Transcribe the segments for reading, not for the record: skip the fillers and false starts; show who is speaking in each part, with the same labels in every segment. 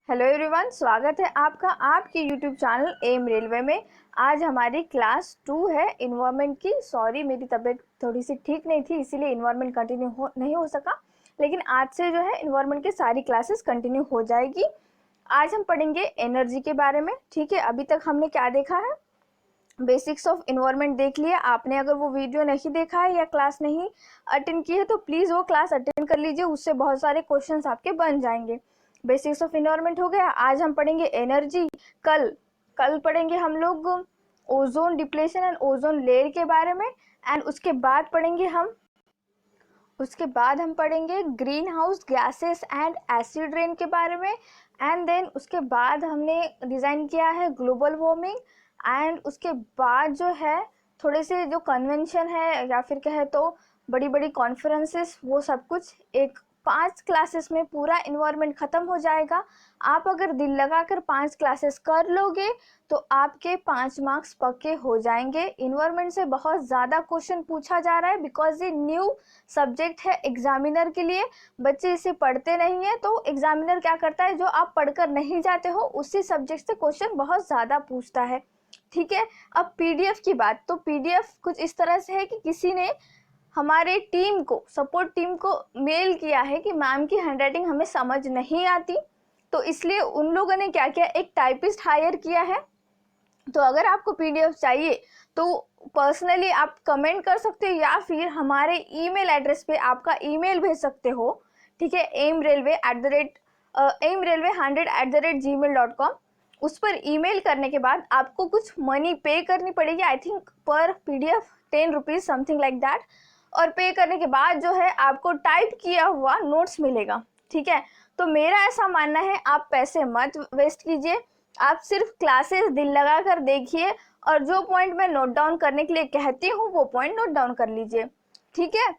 Speaker 1: Hello everyone, स्वागत है आपका आपके यूट्यूब चैनल एम रेलवे में। आज हमारी क्लास 2 है इन्वायरमेंट की। सॉरी, मेरी तबीयत थोड़ी सी ठीक नहीं थी, इसीलिए इन्वायरमेंट कंटिन्यू नहीं हो सका, लेकिन आज से जो है इन्वायरमेंट की सारी क्लासेस कंटिन्यू हो जाएगी। आज हम पढ़ेंगे एनर्जी के बारे में। ठीक है, अभी तक हमने क्या देखा है, बेसिक्स ऑफ इन्वायरमेंट देख लिया आपने। अगर वो वीडियो नहीं देखा है या क्लास नहीं अटेंड की है तो प्लीज़ वो क्लास अटेंड कर लीजिए, उससे बहुत सारे क्वेश्चंस आपके बन जाएंगे। बेसिक्स ऑफ इन्वायरमेंट हो गया। आज हम पढ़ेंगे एनर्जी। कल कल पढ़ेंगे हम लोग ozone depletion and ozone layer के बारे में। एंड उसके बाद हम पढ़ेंगे green house gases and acid rain के बारे में। एंड देन उसके बाद हमने डिज़ाइन किया है ग्लोबल वार्मिंग। एंड उसके बाद जो है थोड़े से जो कन्वेंशन है या फिर कहे तो बड़ी बड़ी कॉन्फ्रेंसेस, वो सब कुछ एक 5 क्लासेस में पूरा इन्वायरमेंट ख़त्म हो जाएगा। आप अगर दिल लगाकर 5 क्लासेस कर लोगे तो आपके 5 मार्क्स पक्के हो जाएंगे। इन्वायरमेंट से बहुत ज़्यादा क्वेश्चन पूछा जा रहा है बिकॉज ये न्यू सब्जेक्ट है एग्जामिनर के लिए। बच्चे इसे पढ़ते नहीं है तो एग्जामिनर क्या करता है, जो आप पढ़कर नहीं जाते हो उसी सब्जेक्ट से क्वेश्चन बहुत ज़्यादा पूछता है। ठीक है, अब पीडीएफ की बात, तो पीडीएफ कुछ इस तरह से है कि किसी ने हमारे टीम को, सपोर्ट टीम को मेल किया है कि मैम की हैंडराइटिंग हमें समझ नहीं आती, तो इसलिए उन लोगों ने क्या किया, एक टाइपिस्ट हायर किया है। तो अगर आपको पीडीएफ चाहिए तो पर्सनली आप कमेंट कर सकते हो या फिर हमारे ईमेल एड्रेस पे आपका ईमेल भेज सकते हो। ठीक है, aimrailway100@gmail.com। उस पर ईमेल करने के बाद आपको कुछ मनी पे करनी पड़ेगी, आई थिंक पर PDF 10 rupees something like that. और पे करने के बाद जो है आपको टाइप किया हुआ नोट्स मिलेगा। ठीक है, तो मेरा ऐसा मानना है आप पैसे मत वेस्ट कीजिए, आप सिर्फ क्लासेस दिल लगा कर देखिए और जो पॉइंट मैं नोट डाउन करने के लिए कहती हूँ वो पॉइंट नोट डाउन कर लीजिए। ठीक है,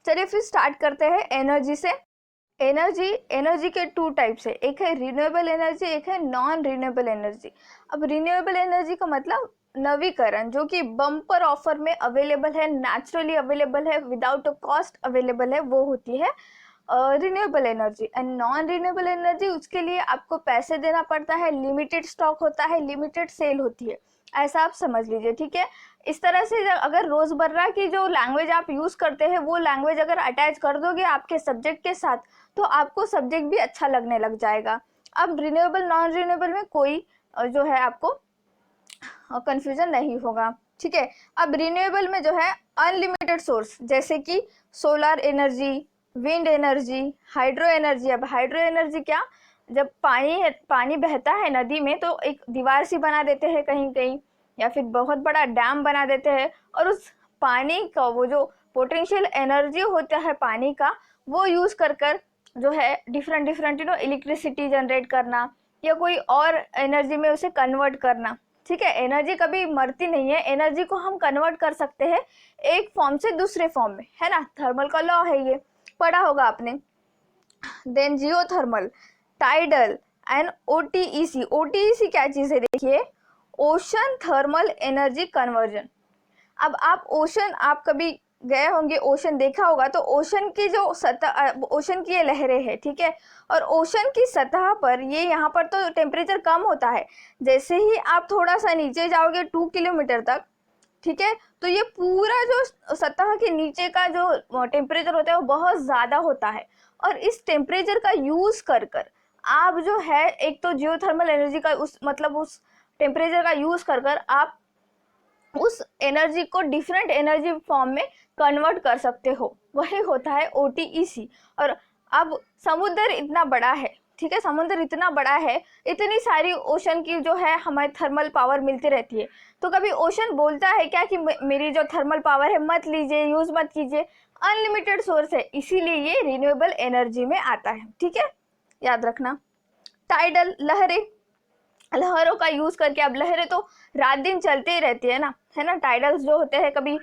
Speaker 1: चलिए फिर स्टार्ट करते हैं एनर्जी से। एनर्जी के 2 टाइप्स है, एक है रिन्यूएबल एनर्जी, एक है नॉन रिन्यूएबल एनर्जी। अब रिन्यूएबल एनर्जी का मतलब नवीकरण, जो कि बम्पर ऑफर में अवेलेबल है, नेचुरली अवेलेबल है, विदाउट कॉस्ट अवेलेबल है, वो होती है renewable energy. And non renewable energy, उसके लिए आपको पैसे देना पड़ता है, लिमिटेड स्टॉक होता है, लिमिटेड सेल होती है, ऐसा आप समझ लीजिए। ठीक है, इस तरह से अगर रोज़मर्रा की जो लैंग्वेज आप यूज़ करते हैं वो लैंग्वेज अगर अटैच कर दोगे आपके सब्जेक्ट के साथ तो आपको सब्जेक्ट भी अच्छा लगने लग जाएगा। अब रिन्यूएबल नॉन रिन्यूएबल में कोई जो है आपको कंफ्यूजन नहीं होगा। ठीक है, अब रिन्यूएबल में जो है अनलिमिटेड सोर्स, जैसे कि solar energy, wind energy, hydro energy. अब हाइड्रो एनर्जी क्या, जब पानी बहता है नदी में तो एक दीवार सी बना देते हैं कहीं कहीं, या फिर बहुत बड़ा डैम बना देते हैं, और उस पानी का वो जो पोटेंशियल एनर्जी होता है पानी का, वो यूज़ कर जो है डिफरेंट डिफरेंट इलेक्ट्रिसिटी जनरेट करना या कोई और एनर्जी में उसे कन्वर्ट करना। ठीक है, एनर्जी कभी मरती नहीं है, एनर्जी को हम कन्वर्ट कर सकते हैं एक फॉर्म से दूसरे फॉर्म में, है ना, थर्मल का लॉ है, ये पढ़ा होगा आपने। Then geothermal, tidal and OTEC. OTEC क्या चीज़ है, देखिए, ओशन थर्मल एनर्जी कन्वर्जन। अब आप ओशन, आप कभी गए होंगे, ओशन देखा होगा, तो ओशन की जो सतह, ओशन की ये लहरें हैं, ठीक है, और ओशन की सतह पर ये यहाँ पर तो टेम्परेचर कम होता है, जैसे ही आप थोड़ा सा नीचे जाओगे 2 किलोमीटर तक, ठीक है, तो ये पूरा जो सतह के नीचे का जो टेम्परेचर होता है वो बहुत ज़्यादा होता है। और इस टेम्परेचर का यूज़ कर आप जो है, एक तो जियोथर्मल एनर्जी का उस मतलब उस टेम्परेचर का यूज़ कर आप उस एनर्जी को डिफरेंट एनर्जी फॉर्म में कन्वर्ट कर सकते हो, वही होता है ओटीईसी। और अब समुद्र इतना बड़ा है, ठीक है, समुद्र इतना बड़ा है, इतनी सारी ओशन की जो है हमें थर्मल पावर मिलती रहती है, तो कभी ओशन बोलता है क्या कि मेरी जो थर्मल पावर है मत लीजिए, यूज़ मत कीजिए? अनलिमिटेड सोर्स है, इसीलिए ये रिन्यूएबल एनर्जी में आता है। ठीक है, याद रखना। टाइडल, लहरें, लहरों का यूज़ करके, अब लहरें तो रात दिन चलते ही रहती है ना, है ना। टाइडल्स जो होते हैं, कभी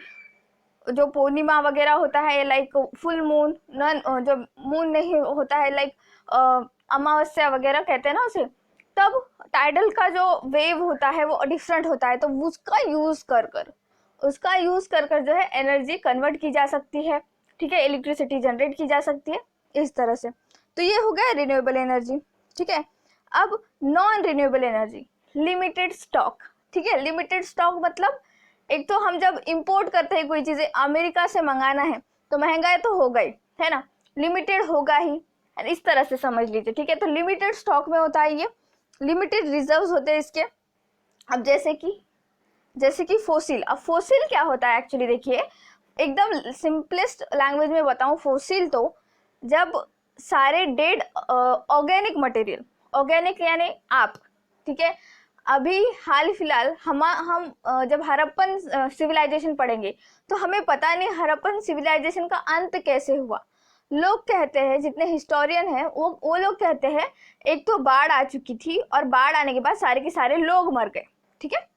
Speaker 1: जो पूर्णिमा वगैरह होता है, लाइक फुल मून, नन जो मून नहीं होता है, लाइक अमावस्या वगैरह कहते हैं ना उसे, तब टाइडल का जो वेव होता है वो डिफरेंट होता है, तो उसका यूज़ कर जो है एनर्जी कन्वर्ट की जा सकती है। ठीक है, इलेक्ट्रिसिटी जनरेट की जा सकती है इस तरह से। तो ये हो गया रिन्यूएबल एनर्जी। ठीक है, अब non renewable energy, limited stock, ठीक है। लिमिटेड स्टॉक मतलब एक तो हम जब इंपोर्ट करते हैं कोई चीज़ें, अमेरिका से मंगाना है तो महंगा है तो होगा ही, है ना, लिमिटेड होगा ही, इस तरह से समझ लीजिए, ठीक है। तो लिमिटेड स्टॉक में होता है ये, लिमिटेड रिजर्व्स होते हैं इसके। अब जैसे कि फोसिल, अब फोसिल क्या होता है एक्चुअली, देखिए एकदम सिंपलेस्ट लैंग्वेज में बताऊं, फोसिल तो जब सारे डेड ऑर्गेनिक मटेरियल, ऑर्गेनिक यानी आप, ठीक है। अभी हाल फिलहाल हम जब हड़प्पन सिविलाइजेशन पढ़ेंगे तो हमें पता नहीं हड़प्पन सिविलाइजेशन का अंत कैसे हुआ। लोग कहते हैं, जितने हिस्टोरियन हैं वो लोग कहते हैं एक तो बाढ़ आ चुकी थी और बाढ़ आने के बाद सारे के सारे लोग मर गए, ठीक है।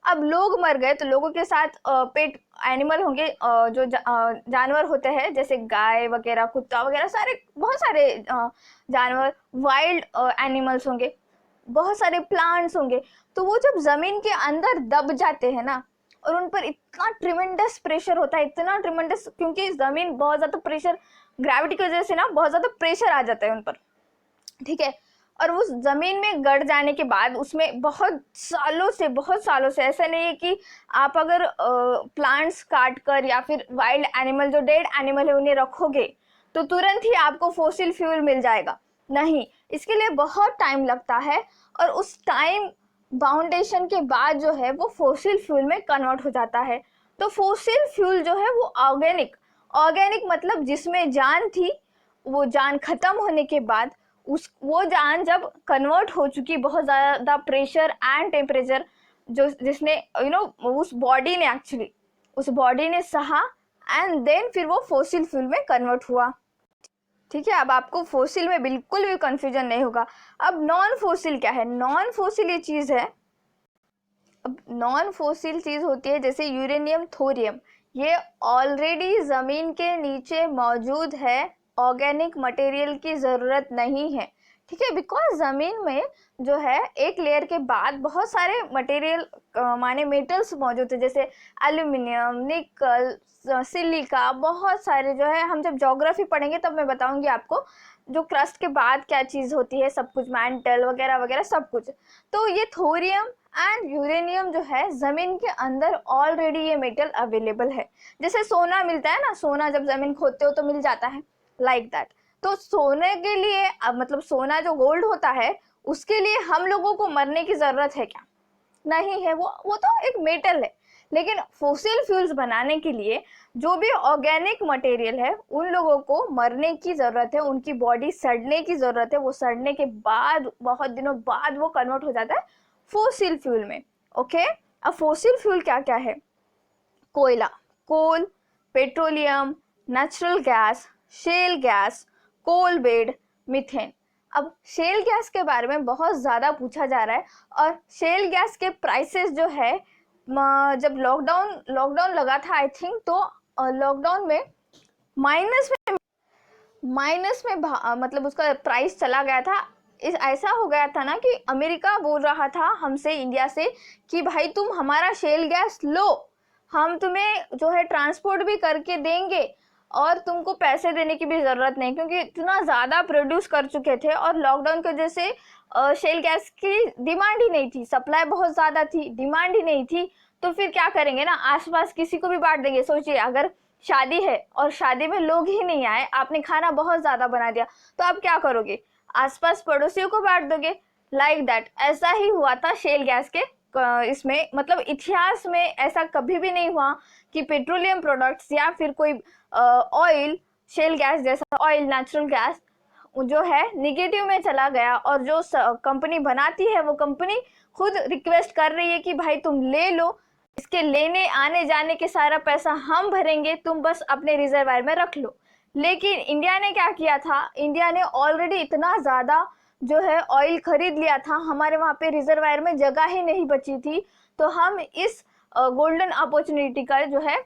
Speaker 1: अब लोग मर गए तो लोगों के साथ पेट एनिमल होंगे, जो जानवर होते हैं जैसे गाय वगैरह, कुत्ता वगैरह, सारे बहुत सारे जानवर, वाइल्ड एनिमल्स होंगे, बहुत सारे प्लांट्स होंगे। तो वो जब जमीन के अंदर दब जाते हैं ना, और उन पर इतना ट्रिमेंडस प्रेशर होता है, इतना ट्रिमेंडस, क्योंकि जमीन बहुत ज़्यादा प्रेशर, ग्रेविटी की वजह से ना बहुत ज़्यादा प्रेशर आ जाता है उन पर, ठीक है। और उस जमीन में गड़ जाने के बाद उसमें बहुत सालों से, ऐसा नहीं है कि आप अगर प्लांट्स काट कर या फिर वाइल्ड एनिमल, जो डेड एनिमल है, उन्हें रखोगे तो तुरंत ही आपको फोसिल फ्यूल मिल जाएगा, नहीं, इसके लिए बहुत टाइम लगता है। और उस टाइम बाउंडेशन के बाद जो है वो फोसिल फ्यूल में कन्वर्ट हो जाता है। तो फोसिल फ्यूल जो है वो ऑर्गेनिक मतलब जिसमें जान थी, वो जान खत्म होने के बाद वो जान जब कन्वर्ट हो चुकी, बहुत ज़्यादा प्रेशर एंड टेम्परेचर जिसने उस बॉडी ने सहा, एंड देन फिर वो फोसिल फ्यूल में कन्वर्ट हुआ, ठीक है। अब आपको फोसिल में बिल्कुल भी कंफ्यूजन नहीं होगा। अब नॉन फोसिल क्या है? नॉन फोसिल ये चीज़ है, अब नॉन फोसिल चीज़ होती है जैसे यूरेनियम, थोरियम, ये ऑलरेडी ज़मीन के नीचे मौजूद है, ऑर्गेनिक मटेरियल की ज़रूरत नहीं है, ठीक है। बिकॉज ज़मीन में जो है एक लेयर के बाद बहुत सारे मटेरियल माने मेटल्स मौजूद है, जैसे एल्यूमिनियम, निकल, सिलिका, बहुत सारे जो है, हम जब ज्योग्राफी पढ़ेंगे तब मैं बताऊंगी आपको जो क्रस्ट के बाद क्या चीज़ होती है, सब कुछ, मैंटल वगैरह वगैरह सब कुछ। तो ये थोरियम एंड यूरेनियम जो है ज़मीन के अंदर ऑलरेडी ये मेटल अवेलेबल है। जैसे सोना मिलता है ना, सोना जब ज़मीन खोदते हो तो मिल जाता है, लाइक दैट। तो सोने के लिए मतलब सोना जो गोल्ड होता है, उसके लिए हम लोगों को मरने की ज़रूरत है क्या? नहीं है, वो तो एक मेटल है। लेकिन फोसिल फ्यूल्स बनाने के लिए जो भी ऑर्गेनिक मटेरियल है, उन लोगों को मरने की ज़रूरत है, उनकी बॉडी सड़ने की ज़रूरत है, वो सड़ने के बाद बहुत दिनों बाद वो कन्वर्ट हो जाता है फोसिल फ्यूल में, ओके। अब फोसिल फ्यूल क्या क्या है? कोयला, coal, petroleum, natural gas, shale gas, coal bed, methane. अब शेल गैस के बारे में बहुत ज़्यादा पूछा जा रहा है, और शेल गैस के प्राइसेस जो है, जब लॉकडाउन लगा था आई थिंक, तो लॉकडाउन में माइनस में मतलब उसका प्राइस चला गया था। ऐसा हो गया था ना कि अमेरिका बोल रहा था हमसे, इंडिया से, कि भाई तुम हमारा शेल गैस लो, हम तुम्हें जो है ट्रांसपोर्ट भी करके देंगे और तुमको पैसे देने की भी ज़रूरत नहीं, क्योंकि इतना ज़्यादा प्रोड्यूस कर चुके थे। और लॉकडाउन की वजह से शेल गैस की डिमांड ही नहीं थी, सप्लाई बहुत ज़्यादा थी, डिमांड ही नहीं थी, तो फिर क्या करेंगे ना, आसपास किसी को भी बांट देंगे। सोचिए अगर शादी है और शादी में लोग ही नहीं आए, आपने खाना बहुत ज़्यादा बना दिया, तो आप क्या करोगे? आसपास पड़ोसियों को बांट दोगे, लाइक दैट। ऐसा ही हुआ था शेल गैस के इसमें, मतलब इतिहास में ऐसा कभी भी नहीं हुआ कि पेट्रोलियम प्रोडक्ट्स या फिर कोई ऑयल, शेल गैस जैसा ऑयल, नेचुरल गैस जो है निगेटिव में चला गया, और जो कंपनी बनाती है वो कंपनी खुद रिक्वेस्ट कर रही है कि भाई तुम ले लो, इसके लेने आने जाने के सारा पैसा हम भरेंगे, तुम बस अपने रिजर्वायर में रख लो। लेकिन इंडिया ने क्या किया था, इंडिया ने ऑलरेडी इतना ज़्यादा जो है ऑयल खरीद लिया था, हमारे वहाँ पे रिजर्वायर में जगह ही नहीं बची थी, तो हम इस गोल्डन अपॉर्चुनिटी का जो है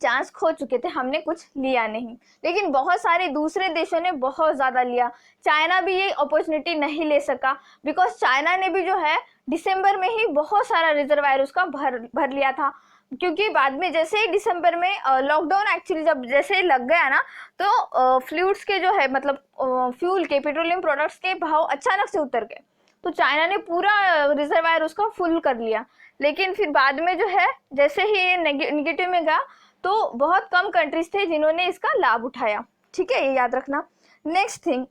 Speaker 1: चांस खो चुके थे, हमने कुछ लिया नहीं। लेकिन बहुत सारे दूसरे देशों ने बहुत ज़्यादा लिया। चाइना भी ये अपॉर्चुनिटी नहीं ले सका, बिकॉज चाइना ने भी जो है दिसंबर में ही बहुत सारा रिजर्वायर उसका भर लिया था। क्योंकि बाद में जैसे ही दिसंबर में लॉकडाउन एक्चुअली जब जैसे लग गया ना, तो फ्लूइड्स के जो है मतलब फ्यूल के पेट्रोलियम प्रोडक्ट्स के भाव अचानक से उतर गए, तो चाइना ने पूरा रिजर्वायर उसका फुल कर लिया। लेकिन फिर बाद में जो है जैसे ही ये नेगेटिव में गया, तो बहुत कम कंट्रीज थे जिन्होंने इसका लाभ उठाया। ठीक है, ये याद रखना। नेक्स्ट थिंग,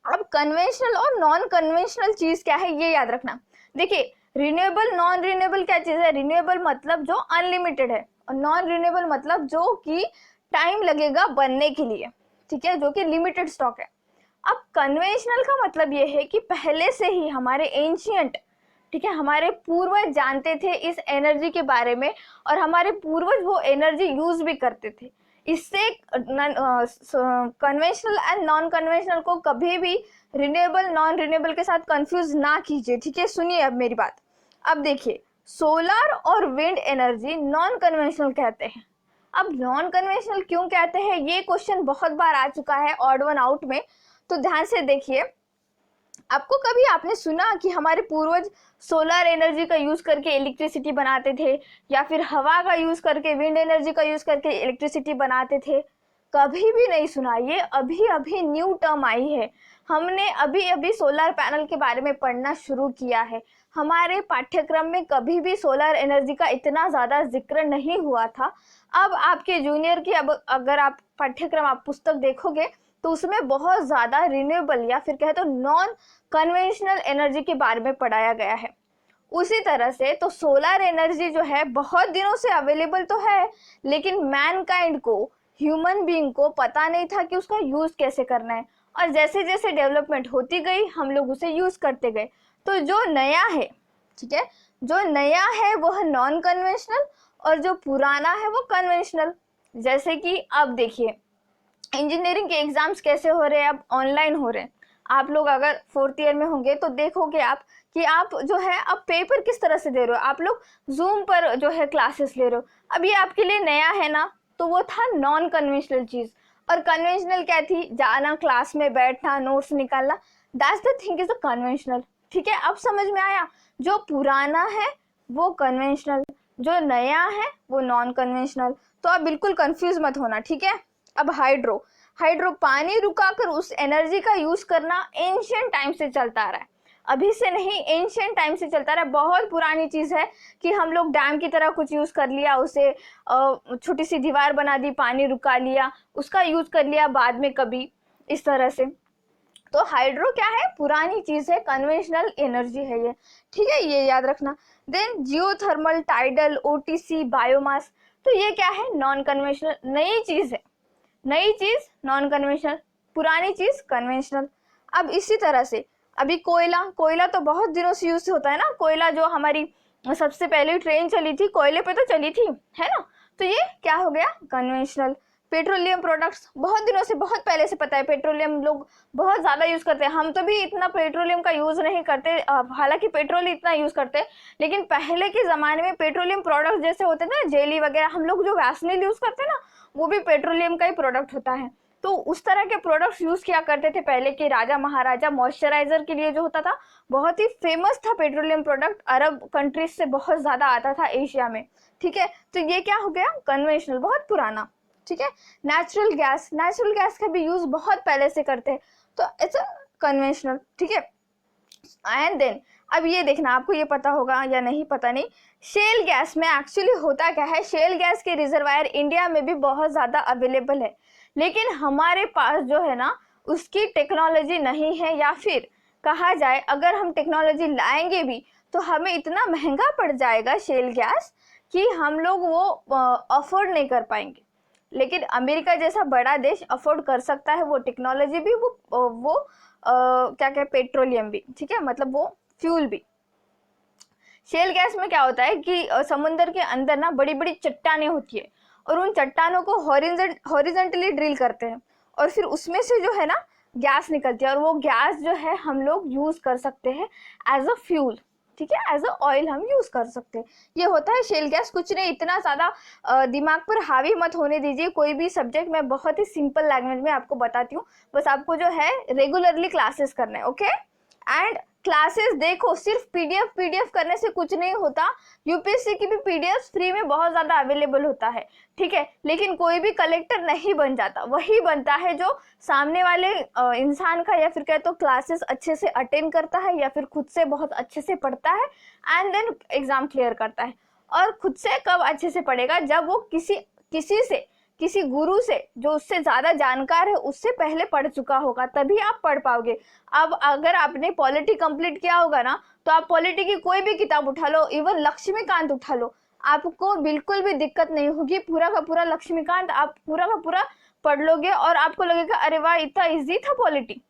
Speaker 1: अब कन्वेंशनल और नॉन कन्वेंशनल चीज क्या है ये याद रखना। देखिए, रिन्यूएबल नॉन रिन्यूएबल क्या चीज है? रिन्यूएबल मतलब जो अनलिमिटेड है, और नॉन रिन्यूएबल मतलब जो कि टाइम लगेगा बनने के लिए, ठीक है, जो कि लिमिटेड स्टॉक है। अब कन्वेंशनल का मतलब ये है कि पहले से ही हमारे एंशियंट, ठीक है, हमारे पूर्वज जानते थे इस एनर्जी के बारे में, और हमारे पूर्वज वो एनर्जी यूज भी करते थे। इससे कन्वेंशनल एंड नॉन कन्वेंशनल को कभी भी रिन्यूएबल नॉन रिन्यूएबल के साथ कंफ्यूज ना कीजिए। ठीक है, सुनिए अब मेरी बात। अब देखिए, सोलर और विंड एनर्जी नॉन कन्वेंशनल कहते हैं। अब नॉन कन्वेंशनल क्यों कहते हैं, ये क्वेश्चन बहुत बार आ चुका है ऑड वन आउट में, तो ध्यान से देखिए। आपको कभी आपने सुना कि हमारे पूर्वज सोलर एनर्जी का यूज करके इलेक्ट्रिसिटी बनाते थे, या फिर हवा का यूज करके, विंड एनर्जी का यूज करके इलेक्ट्रिसिटी बनाते थे? कभी भी नहीं सुना। ये अभी अभी न्यू टर्म आई है। हमने अभी अभी सोलर पैनल के बारे में पढ़ना शुरू किया है। हमारे पाठ्यक्रम में कभी भी सोलर एनर्जी का इतना ज़्यादा जिक्र नहीं हुआ था। अब आपके जूनियर की, अब अगर आप पाठ्यक्रम, आप पुस्तक देखोगे तो उसमें बहुत ज़्यादा रिन्यूएबल या फिर कहे तो नॉन कन्वेंशनल एनर्जी के बारे में पढ़ाया गया है। उसी तरह से तो सोलर एनर्जी जो है बहुत दिनों से अवेलेबल तो है, लेकिन मैनकाइंड को, ह्यूमन बीइंग को पता नहीं था कि उसका यूज कैसे करना है, और जैसे जैसे डेवलपमेंट होती गई हम लोग उसे यूज करते गए। तो जो नया है, ठीक है, जो नया है वो है नॉन कन्वेंशनल, और जो पुराना है वो कन्वेंशनल। जैसे कि अब देखिए, इंजीनियरिंग के एग्जाम्स कैसे हो रहे हैं, अब ऑनलाइन हो रहे हैं। आप लोग अगर 4th ईयर में होंगे तो देखोगे आप कि आप जो है अब पेपर किस तरह से दे रहे हो, आप लोग जूम पर जो है क्लासेस ले रहे हो। अब ये आपके लिए नया है ना, तो वो था नॉन कन्वेंशनल चीज। और कन्वेंशनल क्या थी? जाना, क्लास में बैठना, नोट्स निकालना, that's the thing is a conventional. ठीक है, अब समझ में आया? जो पुराना है वो कन्वेंशनल, जो नया है वो नॉन कन्वेंशनल। तो आप बिल्कुल कंफ्यूज मत होना, ठीक है। अब हाइड्रो, हाइड्रो पानी रुकाकर उस एनर्जी का यूज करना एंशिएंट टाइम से चलता आ रहा है, अभी से नहीं, एंशिएंट टाइम से चलता रहा है। बहुत पुरानी चीज है कि हम लोग डैम की तरह कुछ यूज कर लिया, उसे छोटी सी दीवार बना दी, पानी रुका लिया, उसका यूज कर लिया बाद में कभी, इस तरह से। तो हाइड्रो क्या है? पुरानी चीज है, कन्वेंशनल एनर्जी है ये, ठीक है, ये याद रखना। Then geothermal, tidal, OTC, biomass, तो ये क्या है? नॉन कन्वेंशनल, नई चीज है। नई चीज नॉन कन्वेंशनल, पुरानी चीज कन्वेंशनल। अब इसी तरह से अभी कोयला, कोयला तो बहुत दिनों से यूज होता है ना। कोयला जो हमारी सबसे पहले ट्रेन चली थी कोयले पे तो चली थी, है ना, तो ये क्या हो गया? कन्वेंशनल। पेट्रोलियम प्रोडक्ट्स बहुत दिनों से, बहुत पहले से पता है, पेट्रोलियम लोग बहुत ज़्यादा यूज़ करते हैं। हम तो भी इतना पेट्रोलियम का यूज़ नहीं करते, हालांकि पेट्रोल ही इतना यूज़ करते हैं, लेकिन पहले के ज़माने में पेट्रोलियम प्रोडक्ट्स जैसे होते हैं ना, जेली वगैरह, हम लोग जो वैसलीन यूज़ करते हैं ना, वो भी पेट्रोलियम का ही प्रोडक्ट होता है। तो उस तरह के प्रोडक्ट्स यूज़ किया करते थे पहले के राजा महाराजा। मॉइस्चराइजर के लिए जो होता था, बहुत ही फेमस था पेट्रोलियम प्रोडक्ट, अरब कंट्रीज से बहुत ज़्यादा आता था एशिया में, ठीक है। तो ये क्या हो गया? कन्वेंशनल, बहुत पुराना, ठीक है। नेचुरल गैस, नेचुरल गैस का भी यूज बहुत पहले से करते हैं, तो इट्स अ कन्वेंशनल, ठीक है। एंड देन अब ये देखना, आपको ये पता होगा या नहीं पता नहीं, शेल गैस में एक्चुअली होता क्या है? शेल गैस के रिजर्वायर इंडिया में भी बहुत ज़्यादा अवेलेबल है, लेकिन हमारे पास जो है ना उसकी टेक्नोलॉजी नहीं है, या फिर कहा जाए अगर हम टेक्नोलॉजी लाएंगे भी तो हमें इतना महंगा पड़ जाएगा शेल गैस कि हम लोग वो अफोर्ड नहीं कर पाएंगे। लेकिन अमेरिका जैसा बड़ा देश अफोर्ड कर सकता है वो टेक्नोलॉजी भी, वो क्या क्या पेट्रोलियम भी, ठीक है, मतलब वो फ्यूल भी। शेल गैस में क्या होता है कि समुद्र के अंदर ना बड़ी बड़ी चट्टानें होती है, और उन चट्टानों को हॉरिजॉन्टली ड्रिल करते हैं, और फिर उसमें से जो है ना गैस निकलती है, और वो गैस जो है हम लोग यूज कर सकते हैं एज अ फ्यूल, ठीक है, एज अ ऑयल हम यूज कर सकते हैं। ये होता है शेल गैस। कुछ नहीं, इतना ज़्यादा दिमाग पर हावी मत होने दीजिए कोई भी सब्जेक्ट। मैं बहुत ही सिंपल लैंग्वेज में आपको बताती हूँ, बस आपको जो है रेगुलरली क्लासेस करना है, ओके। एंड क्लासेस देखो, सिर्फ पीडीएफ पीडीएफ करने से कुछ नहीं होता। यूपीएससी की भी पीडीएफ फ्री में बहुत ज्यादा अवेलेबल होता है, ठीक है, लेकिन कोई भी कलेक्टर नहीं बन जाता। वही बनता है जो सामने वाले इंसान का या फिर कहे तो क्लासेस अच्छे से अटेंड करता है या फिर खुद से बहुत अच्छे से पढ़ता है एंड देन एग्जाम क्लियर करता है। और खुद से कब अच्छे से पढ़ेगा, जब वो किसी गुरु से जो उससे ज्यादा जानकार है उससे पहले पढ़ चुका होगा, तभी आप पढ़ पाओगे। अब अगर आपने पॉलिटी कंप्लीट किया होगा ना, तो आप पॉलिटी की कोई भी किताब उठा लो, इवन लक्ष्मीकांत उठा लो, आपको बिल्कुल भी दिक्कत नहीं होगी। पूरा का पूरा लक्ष्मीकांत आप पूरा का पूरा पढ़ लोगे और आपको लगेगा अरे वाह इतना इजी था पॉलिटी,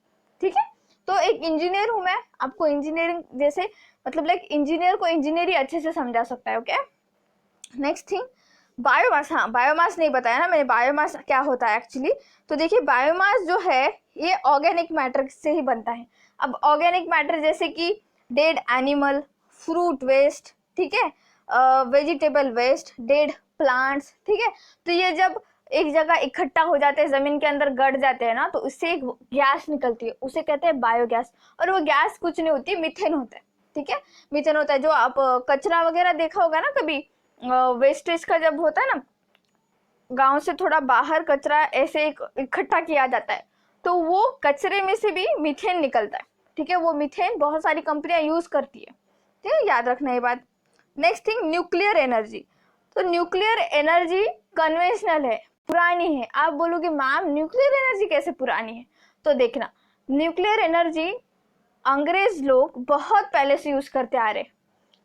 Speaker 1: ठीक है। तो एक इंजीनियर हूं मैं, आपको इंजीनियरिंग जैसे मतलब लाइक इंजीनियर को इंजीनियरिंग अच्छे से समझा सकता है, ओके। Next thing, biomass. हाँ, बायोमास नहीं बताया ना मैंने, बायोमास क्या होता है एक्चुअली। तो देखिए बायोमास जो है ये ऑर्गेनिक मैटर से ही बनता है। अब ऑर्गेनिक मैटर जैसे कि डेड एनिमल, फ्रूट वेस्ट, ठीक है, वेजिटेबल वेस्ट, डेड प्लांट्स, ठीक है। तो ये जब एक जगह इकट्ठा हो जाते हैं, जमीन के अंदर गड़ जाते हैं ना, तो उससे एक गैस निकलती है, उसे कहते हैं बायोगैस। और वो गैस कुछ नहीं होती, मीथेन होता है, ठीक है। मीथेन होता है, जो आप कचरा वगैरह देखा होगा ना कभी, वेस्टेज का जब होता है ना, गांव से थोड़ा बाहर कचरा ऐसे इकट्ठा किया जाता है, तो वो कचरे में से भी मीथेन निकलता है, ठीक है। वो मीथेन बहुत सारी कंपनियां यूज करती है, ठीक है, याद रखना ये बात। Next thing, nuclear energy. तो न्यूक्लियर एनर्जी कन्वेंशनल है, पुरानी है। आप बोलोगे मैम न्यूक्लियर एनर्जी कैसे पुरानी है? तो देखना, न्यूक्लियर एनर्जी अंग्रेज लोग बहुत पहले से यूज करते आ रहे,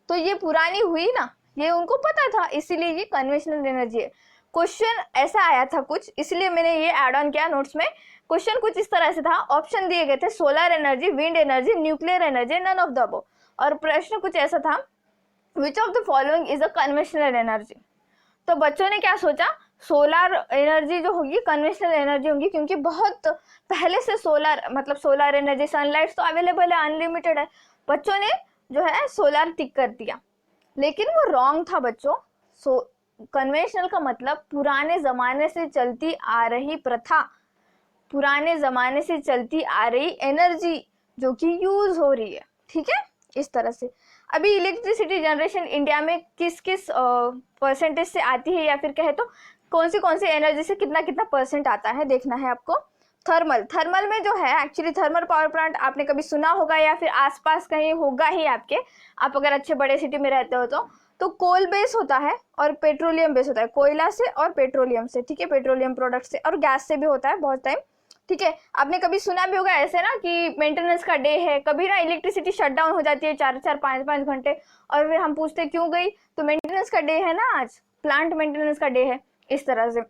Speaker 1: तो ये पुरानी हुई ना, ये उनको पता था, इसीलिए ये कन्वेंशनल एनर्जी है। क्वेश्चन ऐसा आया था कुछ, इसलिए मैंने ये ऐड ऑन किया नोट्स में। क्वेश्चन कुछ इस तरह से था, ऑप्शन दिए गए थे solar energy, wind energy, nuclear energy, none of the above. और प्रश्न कुछ ऐसा था, which of the following is a conventional energy. तो बच्चों ने क्या सोचा, सोलर एनर्जी जो होगी कन्वेंशनल एनर्जी होगी, क्योंकि बहुत पहले से सोलर मतलब सोलर एनर्जी, सनलाइट तो अवेलेबल है, अनलिमिटेड है। बच्चों ने जो है सोलर टिक कर दिया, लेकिन वो रॉन्ग था बच्चों। कन्वेंशनल का मतलब पुराने जमाने से चलती आ रही प्रथा, पुराने जमाने से चलती आ रही एनर्जी जो कि यूज हो रही है, ठीक है, इस तरह से। अभी इलेक्ट्रिसिटी जनरेशन इंडिया में किस किस परसेंटेज से आती है, या फिर कहे तो कौन सी एनर्जी से कितना कितना परसेंट आता है, देखना है आपको। थर्मल में जो है एक्चुअली, थर्मल पावर प्लांट आपने कभी सुना होगा या फिर आसपास कहीं होगा ही आपके, आप अगर अच्छे बड़े सिटी में रहते हो तो कोल बेस होता है और पेट्रोलियम बेस होता है, कोयला से और पेट्रोलियम से, ठीक है, पेट्रोलियम प्रोडक्ट से, और गैस से भी होता है बहुत टाइम, ठीक है। आपने कभी सुना भी होगा ऐसे ना कि मेंटेनेंस का डे है, कभी ना इलेक्ट्रिसिटी शट डाउन हो जाती है 4-5 घंटे, और फिर हम पूछते क्यों गई, तो मेंटेनेंस का डे है ना आज, प्लांट मेंटेनेंस का डे है, इस तरह से।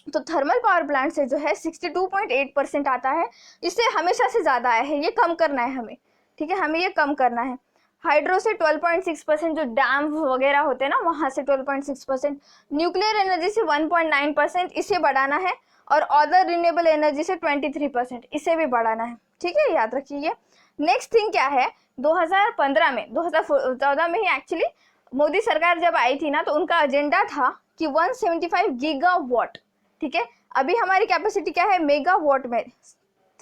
Speaker 1: तो थर्मल पावर प्लांट से जो है 62.8% आता है, इससे हमेशा से ज़्यादा आया है, ये कम करना है हमें, ठीक है, हमें ये कम करना है। हाइड्रो से 12.6%, जो डैम वगैरह होते हैं ना वहाँ से 12.6%, न्यूक्लियर एनर्जी से 1.9%, इसे बढ़ाना है, और अदर रिन्यूएबल एनर्जी से 23%, इसे भी बढ़ाना है, ठीक है, याद रखिए। नेक्स्ट थिंग क्या है, 2015 में 2014 में ही एक्चुअली मोदी सरकार जब आई थी ना, तो उनका एजेंडा था कि 175 गीगावाट, ठीक है। अभी हमारी कैपेसिटी क्या है मेगावाट में,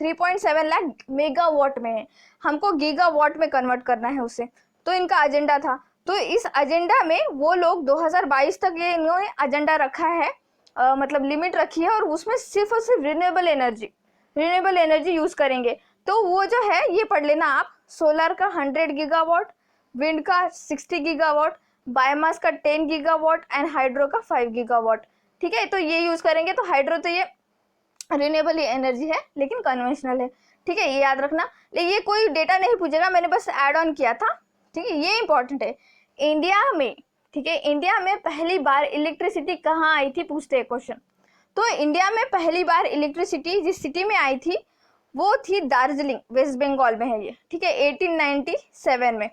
Speaker 1: 3.7 लाख मेगावाट में है, हमको गीगावाट में कन्वर्ट करना है उसे, तो इनका एजेंडा था। तो इस एजेंडा में वो लोग 2022 तक ये इन्होंने एजेंडा रखा है, मतलब लिमिट रखी है, और उसमें सिर्फ और सिर्फ रिन्यूएबल एनर्जी यूज करेंगे। तो वो जो है ये पढ़ लेना आप, सोलर का 100 गीगावाट, विंड का 60 गीगावाट, बायोमास का 10 गीगावाट एंड हाइड्रो का 5 गीगावाट, ठीक है। तो ये यूज करेंगे। तो हाइड्रो तो ये रिन्यूएबल एनर्जी है लेकिन कन्वेंशनल है, ठीक है, ये याद रखना। लेकिन ये कोई डेटा नहीं पूछेगा, मैंने बस ऐड ऑन किया था, ठीक है, ये इंपॉर्टेंट है। इंडिया में, ठीक है, इंडिया में पहली बार इलेक्ट्रिसिटी कहाँ आई थी, पूछते हैं क्वेश्चन। तो इंडिया में पहली बार इलेक्ट्रिसिटी जिस सिटी में आई थी वो थी दार्जिलिंग, वेस्ट बंगाल में है ये, ठीक है, 1897 में,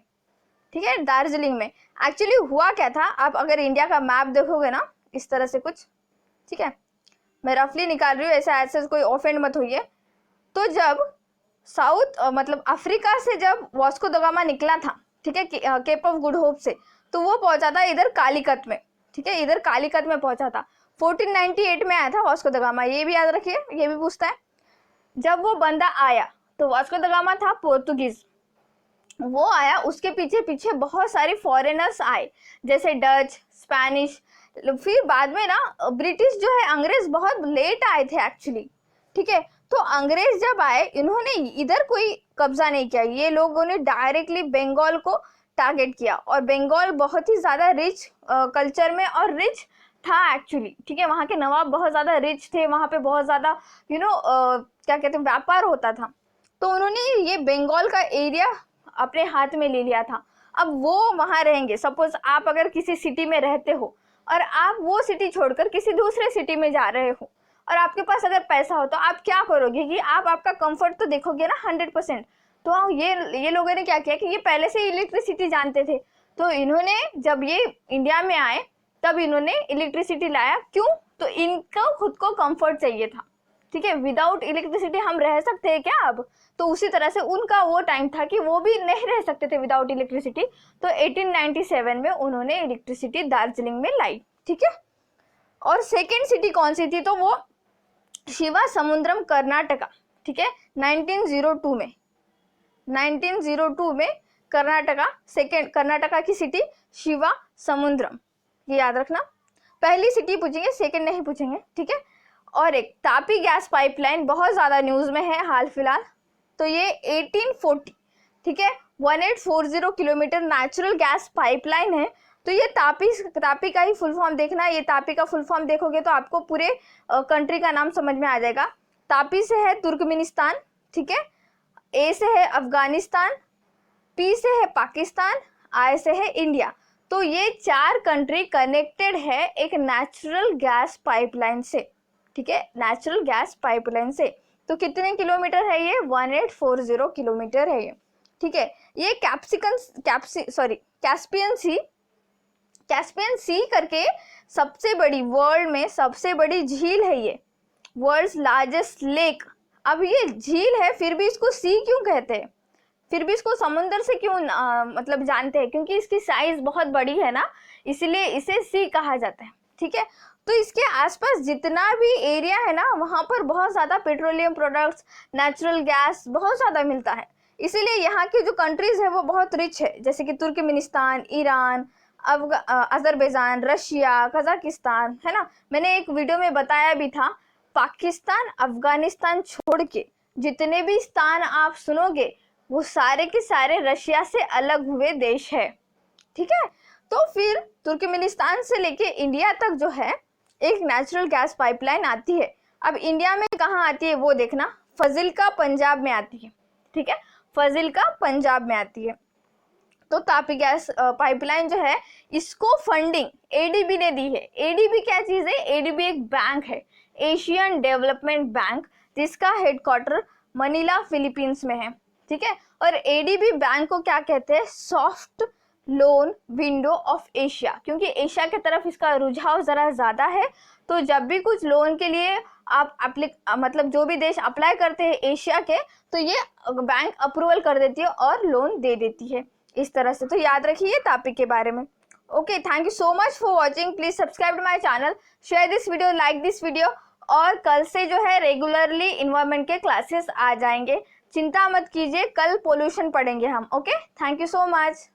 Speaker 1: ठीक है, दार्जिलिंग में। एक्चुअली हुआ क्या था, आप अगर इंडिया का मैप देखोगे ना इस तरह से कुछ, ठीक है, मैं रफली निकाल रही हूँ, ऐसा कोई ऑफेंड मत होइए। तो जब साउथ मतलब अफ्रीका से जब वास्को द गामा निकला था, ठीक है, केप ऑफ गुड होप से, तो वो पहुंचा था इधर कालीकत में, ठीक है, इधर कालीकत में पहुंचा था। 1498 में आया था वास्को द गामा, ये भी याद रखिए, ये भी पूछता है। जब वो बंदा आया तो वास्को द गामा था पोर्तुगीज, वो आया, उसके पीछे पीछे बहुत सारी फॉरेनर्स आए, जैसे डच, स्पेनिश, फिर बाद में ना ब्रिटिश जो है, अंग्रेज बहुत लेट आए थे एक्चुअली, ठीक है। तो अंग्रेज जब आए, इन्होंने इधर कोई कब्जा नहीं किया, ये लोगों ने डायरेक्टली बंगाल को टारगेट किया, और बंगाल बहुत ही ज़्यादा रिच कल्चर में और रिच था एक्चुअली, ठीक है। वहाँ के नवाब बहुत ज़्यादा रिच थे, वहाँ पे बहुत ज़्यादा क्या कहते हैं, व्यापार होता था। तो उन्होंने ये बंगाल का एरिया अपने हाथ में ले लिया था। अब वो वहाँ रहेंगे, सपोज आप अगर किसी सिटी में रहते हो और आप वो सिटी छोड़कर किसी दूसरे सिटी में जा रहे हो, और आपके पास अगर पैसा हो, तो आप क्या करोगे कि आप आपका कंफर्ट तो देखोगे ना 100%। तो ये लोगों ने क्या किया कि ये पहले से इलेक्ट्रिसिटी जानते थे, तो इन्होंने जब ये इंडिया में आए तब इन्होंने इलेक्ट्रिसिटी लाया। क्यों? तो इनको खुद को कंफर्ट चाहिए था, ठीक है। विदाउट इलेक्ट्रिसिटी हम रह सकते हैं क्या अब? तो उसी तरह से उनका वो टाइम था कि वो भी नहीं रह सकते थे विदाउट इलेक्ट्रिसिटी। तो 1897 में उन्होंने इलेक्ट्रिसिटी दार्जिलिंग में लाई, ठीक है। और सेकेंड सिटी कौन सी थी? तो वो शिवा समुद्रम, कर्नाटका, ठीक है। 1902 में कर्नाटका, सेकेंड कर्नाटका की सिटी शिवा समुद्रम, ये याद रखना। पहली सिटी पूछेंगे, सेकेंड नहीं पूछेंगे, ठीक है। और एक तापी गैस पाइपलाइन बहुत ज़्यादा न्यूज़ में है हाल फिलहाल। तो ये 1840, ठीक है, 1840 किलोमीटर नेचुरल गैस पाइपलाइन है। तो ये तापी का ही फुल फॉर्म देखना, ये तापी का फुल फॉर्म देखोगे तो आपको पूरे कंट्री का नाम समझ में आ जाएगा। तापी से है तुर्कमेनिस्तान, ठीक है, ए से है अफगानिस्तान, पी से है पाकिस्तान, आई से है इंडिया। तो ये 4 कंट्री कनेक्टेड है एक नेचुरल गैस पाइपलाइन से, ठीक है, नेचुरल गैस पाइपलाइन से। तो कितने किलोमीटर है ये? 1840 किलोमीटर है ये, ठीक है। ये कैस्पियन सी करके सबसे बड़ी, वर्ल्ड में सबसे बड़ी झील है ये, वर्ल्ड्स लार्जेस्ट लेक। अब ये झील है, फिर भी इसको सी क्यों कहते हैं? फिर भी इसको समुंदर से क्यों मतलब जानते हैं? क्योंकि इसकी साइज बहुत बड़ी है ना, इसलिए इसे सी कहा जाता है, ठीक है। तो इसके आसपास जितना भी एरिया है ना, वहाँ पर बहुत ज़्यादा पेट्रोलियम प्रोडक्ट्स, नेचुरल गैस बहुत ज़्यादा मिलता है, इसीलिए यहाँ की जो कंट्रीज़ है वो बहुत रिच है, जैसे कि Turkmenistan, Iran, Azerbaijan, Russia, Kazakhstan, है ना। मैंने एक वीडियो में बताया भी था, पाकिस्तान, अफगानिस्तान छोड़ के जितने भी स्थान आप सुनोगे वो सारे के सारे रशिया से अलग हुए देश है, ठीक है। तो फिर तुर्कमेनिस्तान से लेके इंडिया तक जो है एक नेचुरल गैस पाइपलाइन आती है। अब इंडिया में कहाँ आती है वो देखना, फजिल्का पंजाब में आती है, ठीक है, फजिल्का पंजाब में आती है। तो तापी गैस पाइपलाइन जो है, इसको फंडिंग एडीबी ने दी है। एडीबी क्या चीज़ है? एडीबी एक बैंक है, एशियन डेवलपमेंट बैंक, जिसका हेडक्वार्टर मनीला, फिलीपींस में है, ठीक है। और एडीबी बैंक को क्या कहते हैं? Soft loan window of Asia, क्योंकि एशिया की तरफ इसका रुझाव ज़रा ज़्यादा है। तो जब भी कुछ लोन के लिए आप मतलब जो भी देश अप्लाई करते हैं एशिया के, तो ये बैंक अप्रूवल कर देती है और लोन दे देती है इस तरह से। तो याद रखिए तापी के बारे में। Okay, thank you so much for watching. Please subscribe to my channel, share this video, like this video. और कल से जो है रेगुलरली इन्वायरमेंट के क्लासेस आ जाएंगे, चिंता मत कीजिए, कल पोल्यूशन पढ़ेंगे हम। Okay, thank you so much.